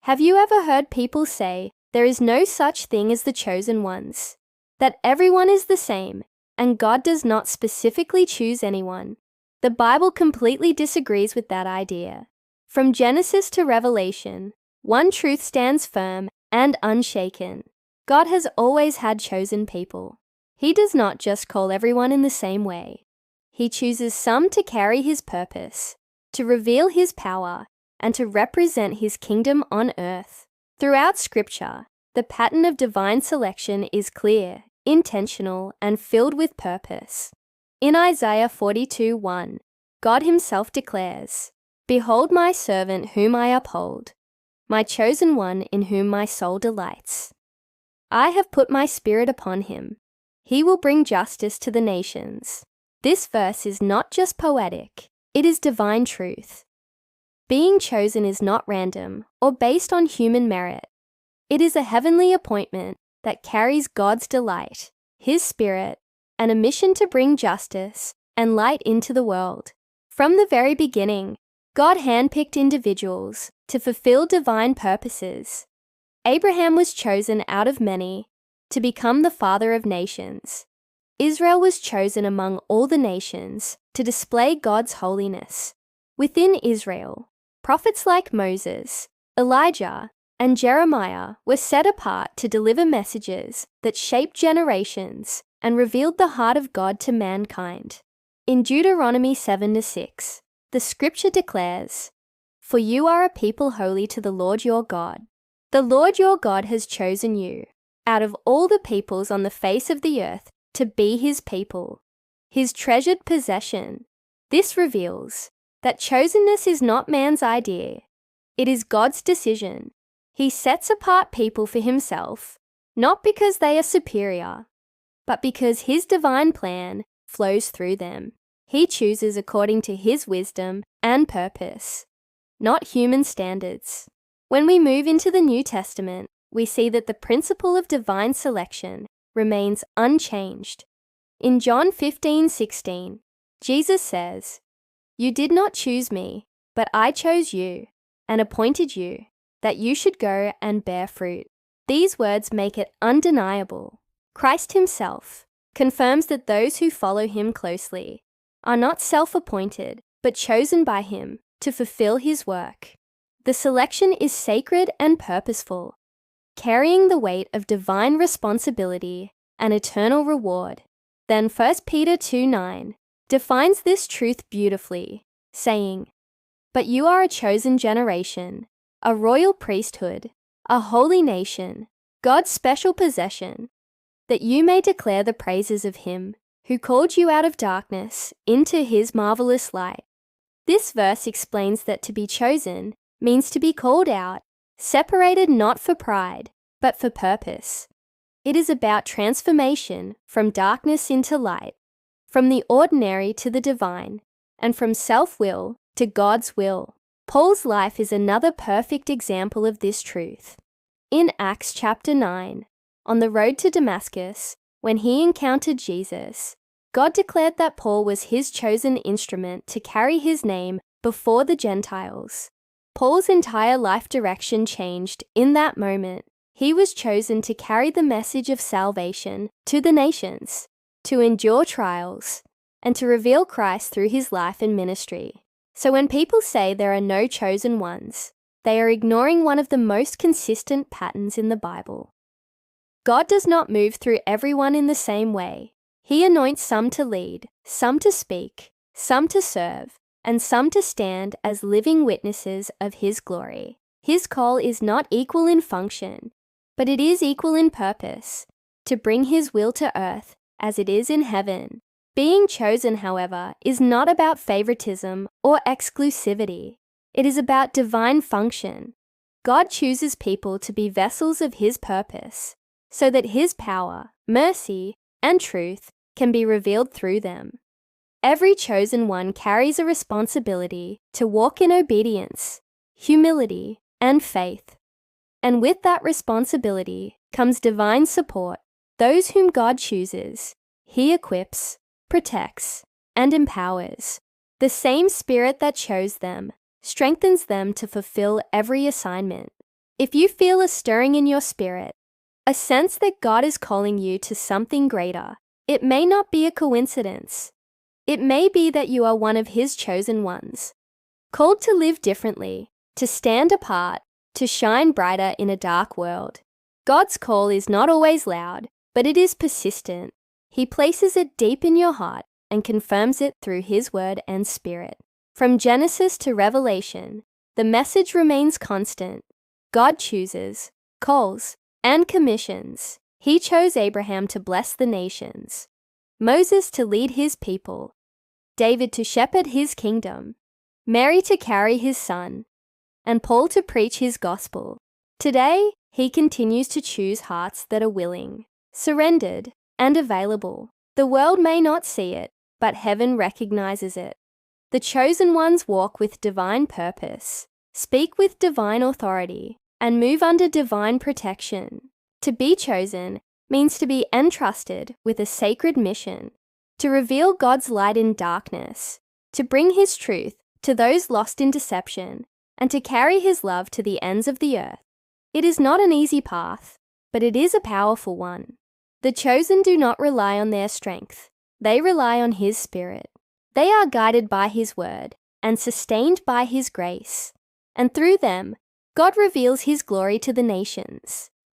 Have you ever heard people say there is no such thing as the chosen ones? That everyone is the same, and God does not specifically choose anyone? The Bible completely disagrees with that idea. From Genesis to Revelation, one truth stands firm and unshaken. God has always had chosen people. He does not just call everyone in the same way. He chooses some to carry His purpose, to reveal His power, and to represent His kingdom on earth. Throughout Scripture, the pattern of divine selection is clear, intentional, and filled with purpose. In Isaiah 42:1, God Himself declares, "Behold my servant whom I uphold, my chosen one in whom my soul delights. I have put my spirit upon him. He will bring justice to the nations." This verse is not just poetic, it is divine truth. Being chosen is not random or based on human merit. It is a heavenly appointment that carries God's delight, His Spirit, and a mission to bring justice and light into the world. From the very beginning, God handpicked individuals to fulfill divine purposes. Abraham was chosen out of many to become the father of nations. Israel was chosen among all the nations to display God's holiness. Within Israel, prophets like Moses, Elijah, and Jeremiah were set apart to deliver messages that shaped generations and revealed the heart of God to mankind. In Deuteronomy 7-6, the scripture declares, "For you are a people holy to the Lord your God. The Lord your God has chosen you out of all the peoples on the face of the earth to be His people, His treasured possession." This reveals that chosenness is not man's idea. It is God's decision. He sets apart people for Himself, not because they are superior, but because His divine plan flows through them. He chooses according to His wisdom and purpose, not human standards. When we move into the New Testament, we see that the principle of divine selection remains unchanged. In John 15:16, Jesus says, "You did not choose me, but I chose you and appointed you, that you should go and bear fruit." These words make it undeniable. Christ Himself confirms that those who follow Him closely are not self-appointed, but chosen by Him to fulfill His work. The selection is sacred and purposeful, carrying the weight of divine responsibility and eternal reward. Then 1 Peter 2:9 defines this truth beautifully, saying, "But you are a chosen generation, a royal priesthood, a holy nation, God's special possession, that you may declare the praises of Him who called you out of darkness into His marvelous light." This verse explains that to be chosen means to be called out, separated not for pride, but for purpose. It is about transformation from darkness into light, from the ordinary to the divine, and from self-will to God's will. Paul's life is another perfect example of this truth. In Acts chapter 9, on the road to Damascus, when he encountered Jesus, God declared that Paul was His chosen instrument to carry His name before the Gentiles. Paul's entire life direction changed in that moment. He was chosen to carry the message of salvation to the nations, to endure trials, and to reveal Christ through his life and ministry. So when people say there are no chosen ones, they are ignoring one of the most consistent patterns in the Bible. God does not move through everyone in the same way. He anoints some to lead, some to speak, some to serve, and some to stand as living witnesses of His glory. His call is not equal in function, but it is equal in purpose, to bring His will to earth as it is in heaven. Being chosen, however, is not about favoritism or exclusivity. It is about divine function. God chooses people to be vessels of His purpose, so that His power, mercy, and truth can be revealed through them. Every chosen one carries a responsibility to walk in obedience, humility, and faith. And with that responsibility comes divine support. Those whom God chooses, He equips, protects, and empowers. The same Spirit that chose them strengthens them to fulfill every assignment. If you feel a stirring in your spirit, a sense that God is calling you to something greater, it may not be a coincidence. It may be that you are one of His chosen ones, called to live differently, to stand apart, to shine brighter in a dark world. God's call is not always loud, but it is persistent. He places it deep in your heart and confirms it through His word and spirit. From Genesis to Revelation, the message remains constant. God chooses, calls, and commissions. He chose Abraham to bless the nations, Moses to lead his people, David to shepherd his kingdom, Mary to carry his son, and Paul to preach his gospel. Today, He continues to choose hearts that are willing, surrendered, and available. The world may not see it, but heaven recognizes it. The chosen ones walk with divine purpose, speak with divine authority, and move under divine protection. To be chosen means to be entrusted with a sacred mission, to reveal God's light in darkness, to bring His truth to those lost in deception, and to carry His love to the ends of the earth. It is not an easy path, but it is a powerful one. The chosen do not rely on their strength. They rely on His Spirit. They are guided by His word and sustained by His grace. And through them, God reveals His glory to the nations.